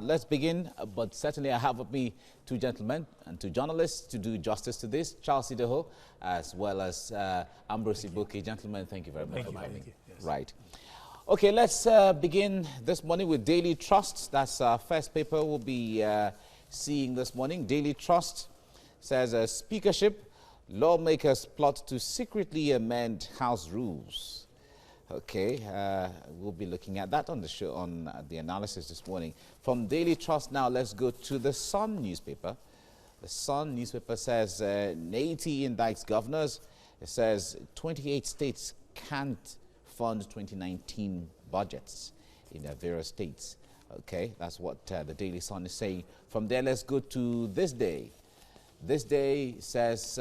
let's begin. But certainly I have with me two gentlemen and two journalists to do justice to this. Charles Ideho, as well as Ambrose Igboke. Gentlemen, thank you very much for having me. Yes. Right. Okay, let's begin this morning with Daily Trust. That's our first paper we'll be seeing this morning. Daily Trust says, speakership, lawmakers plot to secretly amend House rules. Okay, we'll be looking at that on the show, on the analysis this morning. From Daily Trust now, let's go to the Sun newspaper. The Sun newspaper says, Naiti indicts governors. It says 28 states can't fund 2019 budgets in their various states. Okay, that's what the Daily Sun is saying. From there, let's go to This Day. This Day says,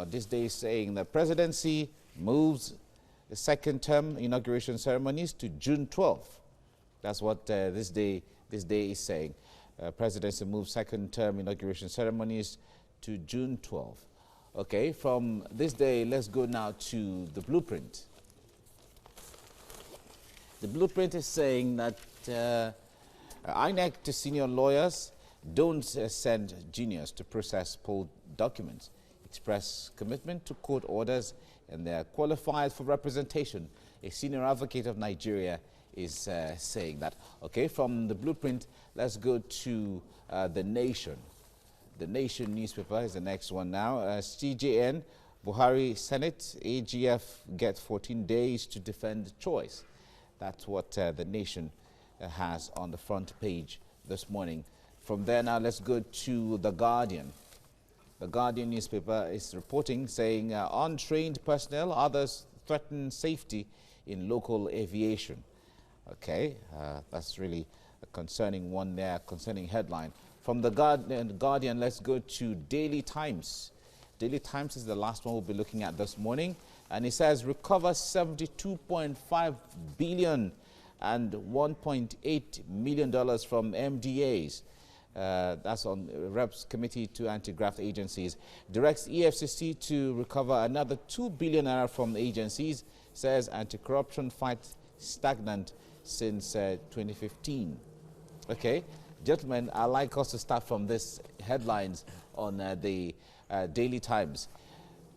this day is saying the presidency moves the second term inauguration ceremonies to June 12th. That's what this day is saying. Presidency moves second term inauguration ceremonies to June 12th. Okay, from This Day, let's go now to the Blueprint. The Blueprint is saying that INEC to senior lawyers, don't send juniors to process poll documents. Express commitment to court orders, and they are qualified for representation. A senior advocate of Nigeria is saying that. Okay, from the Blueprint, let's go to The Nation. The Nation newspaper is the next one now. CJN, Buhari Senate, AGF get 14 days to defend choice. That's what The Nation has on the front page this morning. From there now, let's go to The Guardian. The Guardian newspaper is reporting, saying untrained personnel, others threaten safety in local aviation. Okay, that's really a concerning one there, concerning headline. From the Guardian, let's go to Daily Times. Daily Times is the last one we'll be looking at this morning. And it says, recover 72.5 billion and $1.8 million from MDAs. That's on Reps Committee to Anti-Graft Agencies. Directs EFCC to recover another 2 billion naira from agencies. Says anti-corruption fight stagnant since 2015. Okay, gentlemen, I'd like us to start from this headlines on the Daily Times.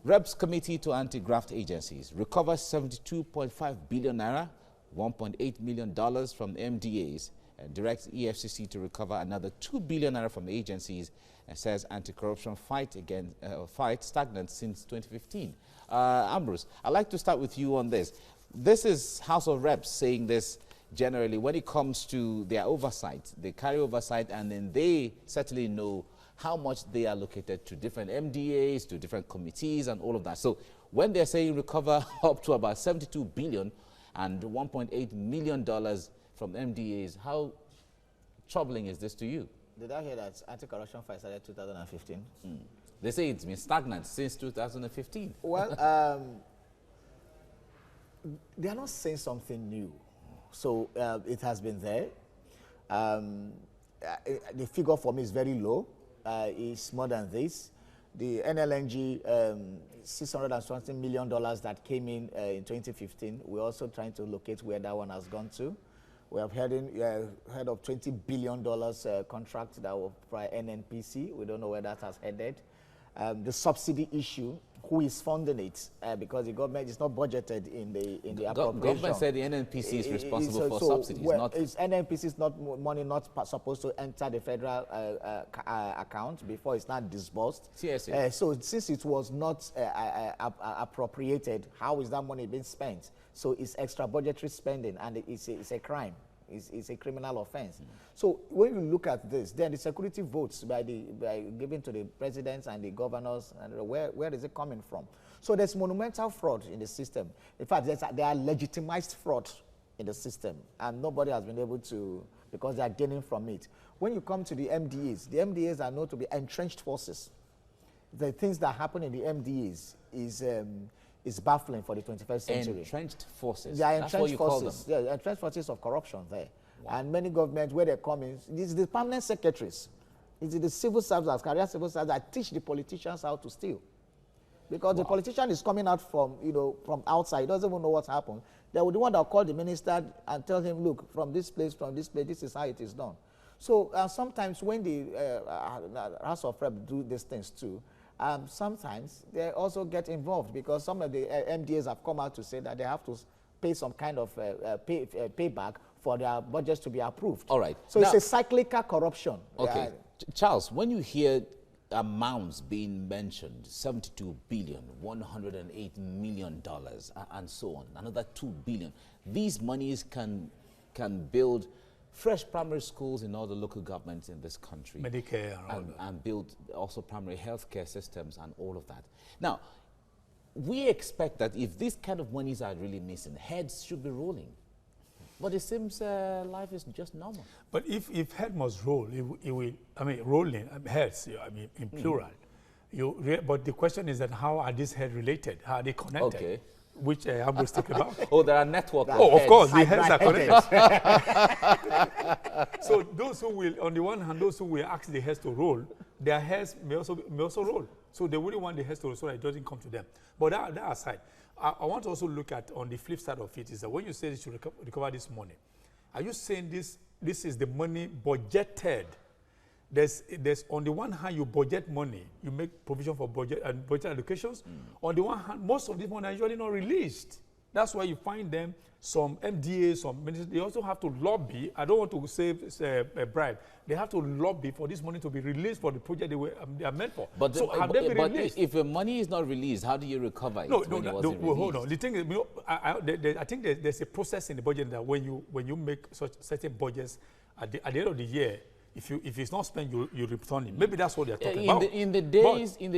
Reps Committee to Anti-Graft Agencies recovers 72.5 billion naira, $1.8 million from MDAs. And directs EFCC to recover another 2 billion naira from agencies, and says anti-corruption fight stagnant since 2015. Ambrose, I'd like to start with you on this. This is House of Reps saying this generally when it comes to their oversight. They carry oversight, and then they certainly know how much they are allocated to different MDAs, to different committees, and all of that. So when they're saying recover up to about 72 billion and $1.8 million from MDAs, how troubling is this to you? Did I hear that anti-corruption fight started 2015? They say it's been stagnant since 2015. Well, they are not saying something new. So it has been there. The figure for me is very low. It's more than this. The NLNG, $620 million that came in 2015, we're also trying to locate where that one has gone to. We have heard of $20 billion contract that was by NNPC. We don't know where that has headed. The subsidy issue, who is funding it? Because the government is not budgeted in the appropriation. Government said the NNPC is responsible for subsidies. Well, NNPC is not money not supposed to enter the federal account before it's not disbursed. CSA. So since it was not appropriated, how is that money being spent? So it's extra budgetary spending, and it's a crime. It's a criminal offense. So when you look at this, then the security votes by given to the presidents and the governors, and where is it coming from? So there's monumental fraud in the system. In fact, there are legitimized fraud in the system, and nobody has been able to, because they are gaining from it. When you come to the MDAs are known to be entrenched forces. The things that happen in the MDAs is baffling for the 21st century. Entrenched forces. They are That's what you call them. Yeah, entrenched forces of corruption there. Wow. And many governments, where they come in, this is the permanent secretaries. It's the civil servants, career civil servants that teach the politicians how to steal. Because the politician is coming out from, from outside, he doesn't even know what's happened. They would the one that call the minister and tell him, look, from this place, this is how it is done. So sometimes when the House of Rep do these things too, sometimes they also get involved because some of the MDAs have come out to say that they have to pay some kind of payback for their budgets to be approved. All right. So now, it's a cyclical corruption. Okay. Charles, when you hear amounts being mentioned, 72 billion, 108 million dollars, and so on, another 2 billion, these monies can build fresh primary schools in all the local governments in this country. Medicare and build also primary healthcare systems and all of that. Now, we expect that if these kind of monies are really missing, heads should be rolling. But it seems life is just normal. But if head must roll, it will, I mean, rolling, heads, I mean, in plural. But the question is that how are these heads related? How are they connected? Okay. Which Ambrose talking about. Oh, there are networks. Oh, of course, the heads are connected. So those who will, on the one hand, those who will ask the heads to roll, their heads may also roll. So they wouldn't want the heads to roll so that it doesn't come to them. But that aside, I want to also look at on the flip side of it is that when you say you should recover this money, are you saying this is the money budgeted? There's on the one hand you budget money, you make provision for budget allocations. On the one hand, most of this money are usually not released. That's why you find them, some MDAs, some ministers, they also have to lobby. I don't want to say a bribe. They have to lobby for this money to be released for the project they are meant for. But, so have they been released? If the money is not released, how do you recover it when it wasn't released? Hold on. The thing is, I think there's a process in the budget that when you make such certain budgets, at the end of the year, if it's not spent, you return it. Maybe that's what they're talking about. In the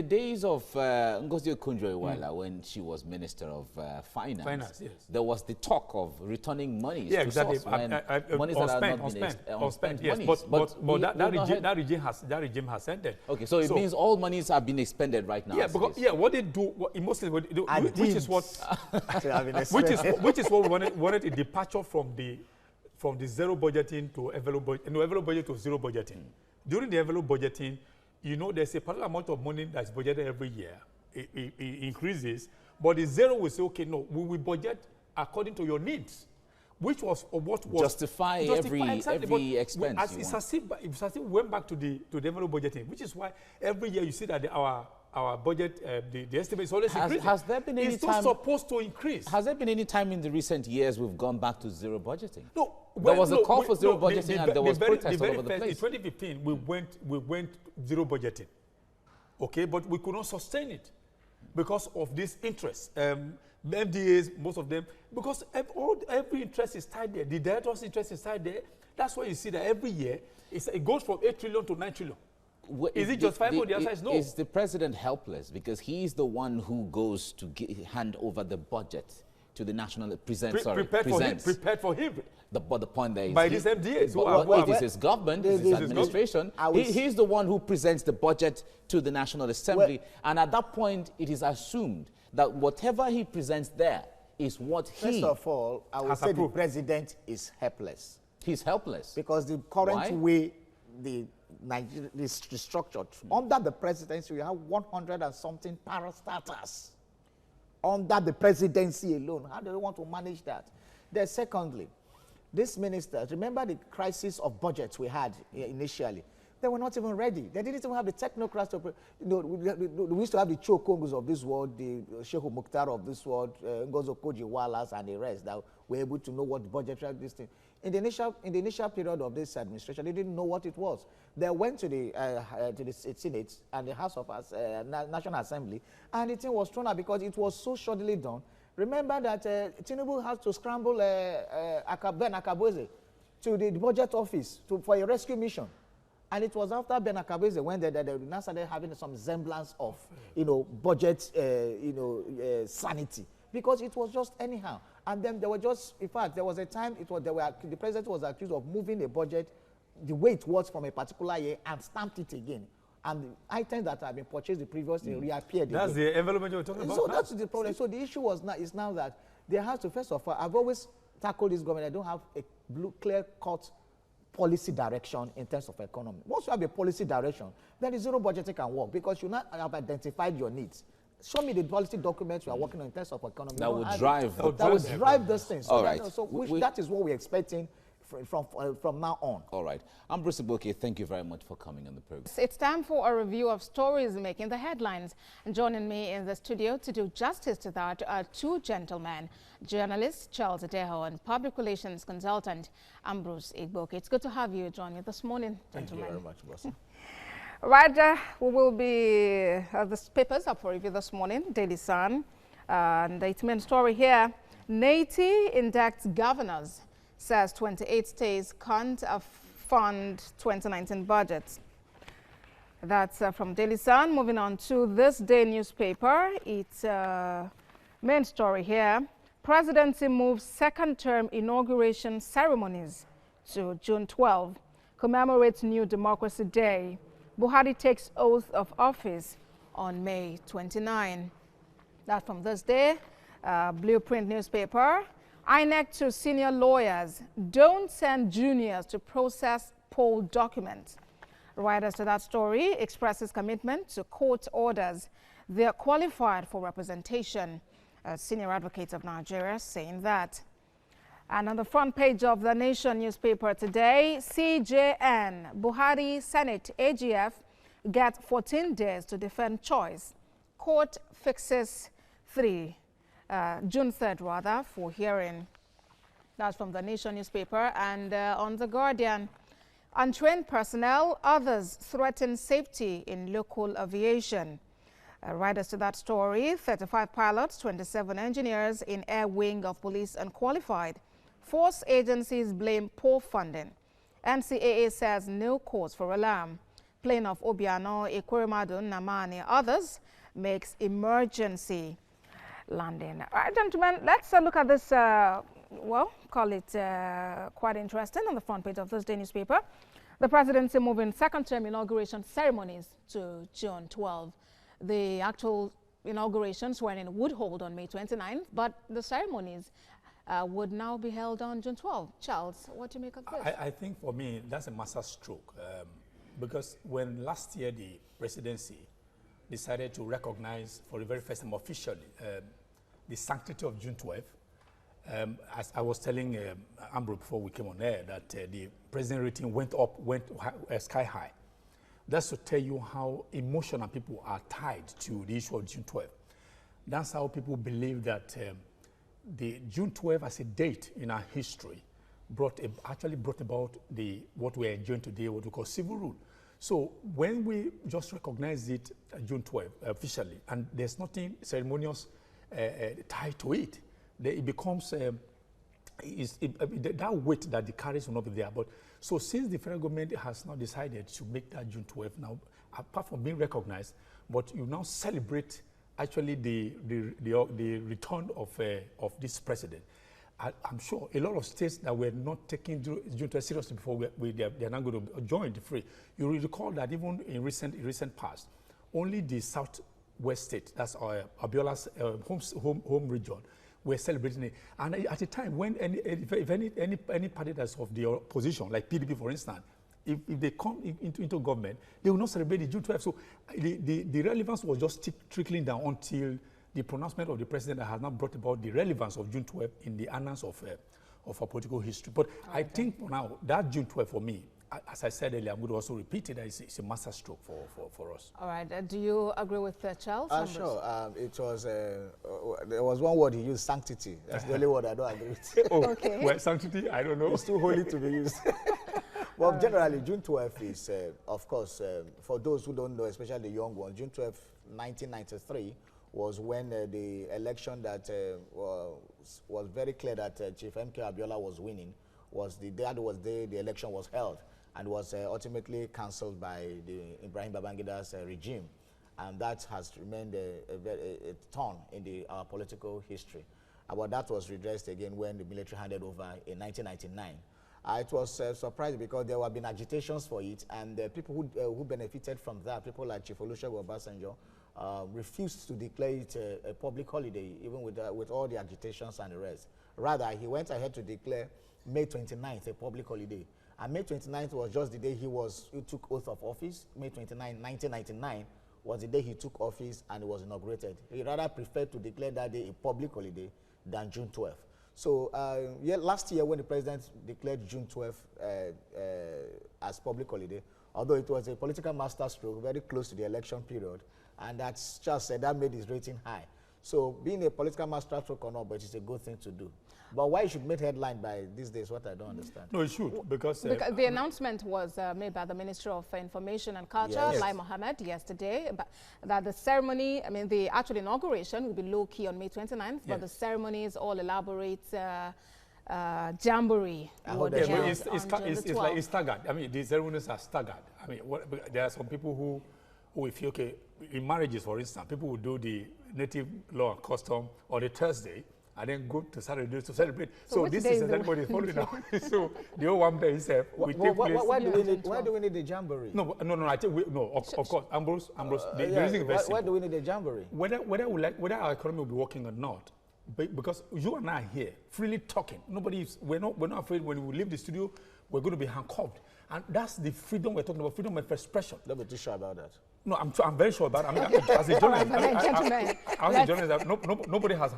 days of Ngozi Okonjo-Iweala, when she was Minister of Finance, yes, there was the talk of returning monies to exactly. source when monies that have not been unspent yes, monies. But that regime has ended. Okay, so it means all monies have been expended right now. Yeah, because what they do, mostly what they do, which is what we wanted a departure from the zero budgeting to envelope budget to zero budgeting. During the envelope budgeting, there's a particular amount of money that's budgeted every year. It increases, but the zero will say, okay, no, we will budget according to your needs, which was what was justify every expense. It's as if we went back to the envelope budgeting, which is why every year you see that our budget, the estimate is always increasing. Has there been any time? It's not supposed to increase. Has there been any time in the recent years we've gone back to zero budgeting? No. There was a call for zero budgeting and there was protests all over the place. In 2015, we went zero budgeting. Okay, but we could not sustain it because of this interest. MDAs, most of them, because every interest is tied there. The director's interest is tied there. That's why you see that every year it goes from 8 trillion to 9 trillion. Is it justifiable? The answer is no. Is the president helpless because he's the one who goes to hand over the budget to the national prepared for him. But the point there is by this MDA. It is his government, it is his administration. He's the one who presents the budget to the National Assembly, and at that point, it is assumed that whatever he presents there is what he. First of all, I would say the president is helpless. He's helpless because the current way the Nigeria is structured under the presidency, we have 100 and something parastatals. Under the presidency alone, how do they want to manage that? Then secondly, these ministers, remember the crisis of budgets we had initially? They were not even ready. They didn't even have the technocrats to, we used to have the Chokongos of this world, the Sheikh Mukhtar of this world, Ngozi Okonjo-Iweala and the rest that were able to know what budgetary this thing. In the initial period of this administration, they didn't know what it was. They went to the Senate and the House of National Assembly, and the thing was thrown out because it was so shoddily done. Remember that Tinubu had to scramble Ben Akabose to the budget office for a rescue mission. And it was after Ben Akabose when they now started having some semblance of, budget, sanity. Because it was just anyhow. And then there were just, in fact, there was a time the president was accused of moving a budget the way it was from a particular year and stamped it again. And the items that had been purchased the previous year reappeared again. That's the envelope you were talking about? So that's the problem. So the issue is now that they have to, first of all, I've always tackled this government. I don't have a clear-cut policy direction in terms of economy. Once you have a policy direction, then the zero budgeting can work because you now have identified your needs. show me the policy documents we are working on in terms of economy. That would drive. That would drive those things. So All right. that is what we're expecting from now on. All right. Ambrose Igboke, thank you very much for coming on the program. It's time for a review of stories making the headlines. And joining me in the studio to do justice to that are two gentlemen, journalist Charles Ideho and public relations consultant Ambrose Igboke. It's good to have you join me this morning, gentlemen. Thank you very much, boss. Right, we will be, the papers up for review this morning, Daily Sun, and its main story here, NATI indicts governors, says 28 states can't fund 2019 budgets. That's from Daily Sun. Moving on to this day newspaper, its main story here, presidency moves second term inauguration ceremonies to June 12, commemorates New Democracy Day. Buhari takes oath of office on May 29. That's from this day, Blueprint newspaper. INEC to senior lawyers, don't send juniors to process poll documents. Writers to that story expresses commitment to court orders. They are qualified for representation. Senior advocates of Nigeria saying that. And on the front page of the Nation newspaper today, CJN, Buhari, Senate, AGF get 14 days to defend choice. Court fixes June 3rd rather, for hearing. That's from the Nation newspaper. And on The Guardian, untrained personnel, others threaten safety in local aviation. Writers to that story, 35 pilots, 27 engineers in air wing of police unqualified. Force agencies blame poor funding. NCAA says no cause for alarm. Plane of Obiano, Ekweremadun, Namani, others makes emergency landing. All right, gentlemen, let's look at this, call it quite interesting on the front page of this day newspaper. The presidency moving second term inauguration ceremonies to June 12. The actual inaugurations were in Woodhold on May 29th, but the ceremonies would now be held on June 12. Charles, what do you make of this? I think for me, that's a master stroke because when last year the presidency decided to recognize for the very first time officially the sanctity of June 12th, as I was telling Ambrose before we came on air, that the president rating went sky high. That's to tell you how emotional people are tied to the issue of June 12th. That's how people believe that the June 12th as a date in our history actually brought about what we're enjoying today, what we call civil rule. So when we just recognize it June 12th officially, and there's nothing ceremonious tied to it, it becomes that weight that it carries will not be there. But so since the federal government has now decided to make that June 12th now, apart from being recognized, but you now celebrate actually the return of this president. I'm sure a lot of states that were not taking June 12th seriously before they're now going to join the fray. You will recall that even in recent past, only the southwest state, that's Abiola's home region, were celebrating it. And at a time when any party that's of the opposition, like PDP for instance, if they come into government, they will not celebrate the June 12th. So the relevance was just trickling down until the pronouncement of the president that has now brought about the relevance of June 12th in the annals of our political history. But I think for now, that June 12th for me, as I said earlier, I'm going to also repeat it, that it's a master stroke for us. All right. Do you agree with Charles? Sure. It was, there was one word he used, sanctity. That's the only word I don't agree with. Okay. Well, sanctity, I don't know. It's too holy to be used. Well, generally, June 12th is, of course, for those who don't know, especially the young ones, June 12th, 1993, was when the election that was very clear that Chief M.K. Abiola was winning, the election was held and was ultimately cancelled by the Ibrahim Babangida's regime. And that has remained a turn in our political history. But that was redressed again when the military handed over in 1999. It was surprising because there have been agitations for it, and people who benefited from that, people like Chief Olusegun Obasanjo, refused to declare it a public holiday, even with all the agitations and the rest. Rather, he went ahead to declare May 29th a public holiday. And May 29th was just the day he took oath of office. May 29, 1999 was the day he took office and it was inaugurated. He rather preferred to declare that day a public holiday than June 12th. So last year when the president declared June 12th as public holiday, although it was a political masterstroke very close to the election period, and that's just that made his rating high. So being a political masterstroke or not, but it's a good thing to do. But why it should make headline by these days, what I don't understand. No, it should, because the announcement was made by the Minister of Information and Culture, Yes. Lai Mohammed, yesterday, that the ceremony, I mean, the actual inauguration will be low-key on May 29th, but the ceremony is all elaborate jamboree. It's staggered. I mean, the ceremonies are staggered. I mean, there are some people who feel, okay, in marriages, for instance, people will do the native law and custom on the Thursday, and then go to Saturday to celebrate. So this is everybody following now. So the whole one day itself will take place. Why do we need the jamboree? No. I think of course, Ambrose. The reason is very simple. Why do we need the jamboree? Whether our economy will be working or not, because you and I are here freely talking. We're not afraid when we leave the studio. We're going to be handcuffed, and that's the freedom we're talking about. Freedom of expression. Don't be too sure about that. No, I'm very sure about it. I mean, as a journalist, nobody has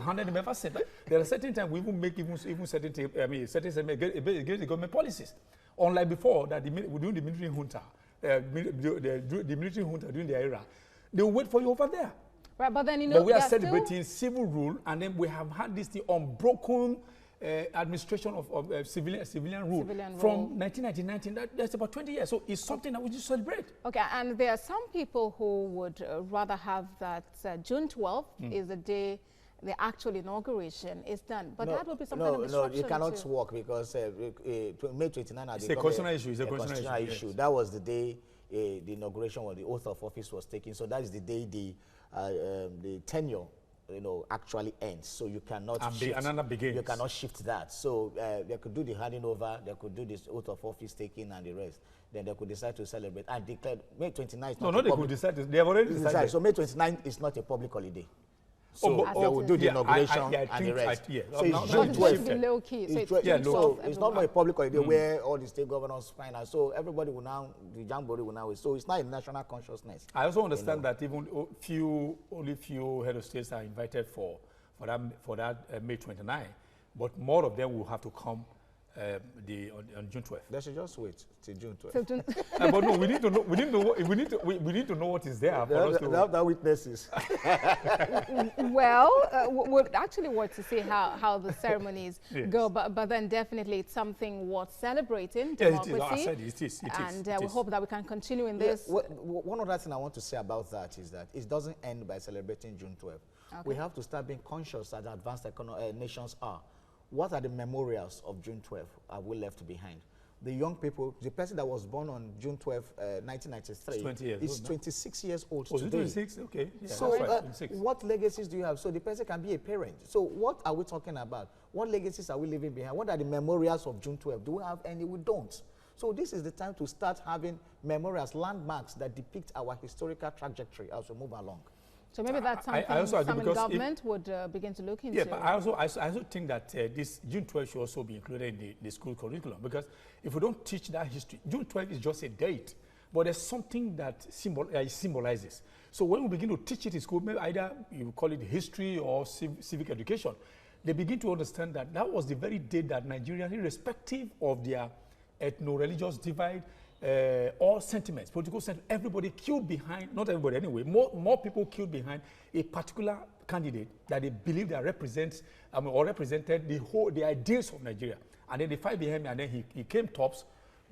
handed him ever said that. There are certain times we even make even certain things, against the government policies. Unlike before, that during the military junta, the military junta during the era, they will wait for you over there. Right, but then But we are celebrating civil rule, and then we have had this thing unbroken administration of civilian rule from 1999. That's about 20 years. So it's something that we just celebrate. Okay, and there are some people who would rather have that June 12th is the day the actual inauguration is done. But that would be some kind of disruption. No, it cannot work because May 29 it's a constitutional issue. It's a constitutional issue. Yes. That was the day the inauguration or the oath of office was taken. So that is the day the tenure actually ends. So you cannot shift. Another begins. You cannot shift that. So they could do the handing over, they could do this oath of office taking and the rest. Then they could decide to celebrate and declare May 29th. No, they could decide. They have already decided. So May 29th is not a public holiday. So they will do the inauguration and the rest. So it's June 12th. Low key. So it's not more a public holiday where all the state governors find out. So everybody will now, the jamboree will now. So it's not a national consciousness. I also understand that even only few head of states are invited for that May 29, but more of them will have to come on June 12th. They should just wait till June 12th. But no, we need to know what is there for us to. They have that witnesses. Well, we actually want to see how the ceremonies go, but then definitely it's something worth celebrating. Democracy. Yes, it is. I said it is. And we hope that we can continue in this. One other thing I want to say about that is that it doesn't end by celebrating June 12th. Okay. We have to start being conscious that advanced nations are. What are the memorials of June 12th are we left behind? The young people, the person that was born on June 12th, 1993, is 26 years old today. 26? Okay. Yeah, so right. what legacies do you have? So the person can be a parent. So what are we talking about? What legacies are we leaving behind? What are the memorials of June 12th? Do we have any? We don't. So this is the time to start having memorials, landmarks that depict our historical trajectory as we move along. So maybe that's something some in government would begin to look into. Yeah, but I also think that this June 12th should also be included in the school curriculum, because if we don't teach that history, June 12th is just a date, but there's something that symbolizes. So when we begin to teach it in school, maybe either you call it history or civic education, they begin to understand that that was the very day that Nigerians, irrespective of their ethno-religious divide, all sentiments, political sentiments, everybody queued behind, not everybody anyway, more people queued behind a particular candidate that they believe that represents or represented the ideals of Nigeria. And then they fight behind him, and then he came tops,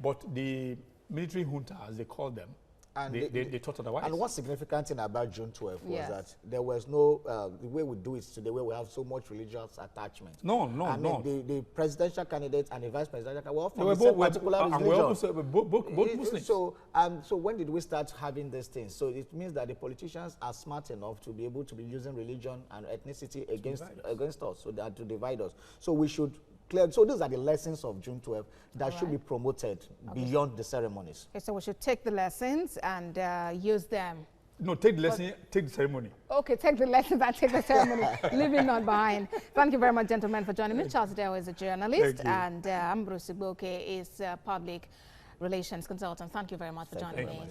but the military junta, as they call them, and they thought otherwise. And what's significant thing about June 12th was that there was no, the way we do it today, where we have so much religious attachment. No. The presidential candidate and the vice presidential were all from the same particular religion. And both Muslims. So when did we start having these things? So it means that the politicians are smart enough to be able to be using religion and ethnicity against us, so that to divide us. So we should so these are the lessons of June 12th that should be promoted beyond the ceremonies. Okay, so we should take the lessons and use them. No, take the lesson, take the ceremony. Okay, take the lessons and take the ceremony. Leave it not behind. Thank you very much, gentlemen, for joining me. Charles Ideho is a journalist, and Ambrose Igboke is a public relations consultant. Thank you very much for joining me.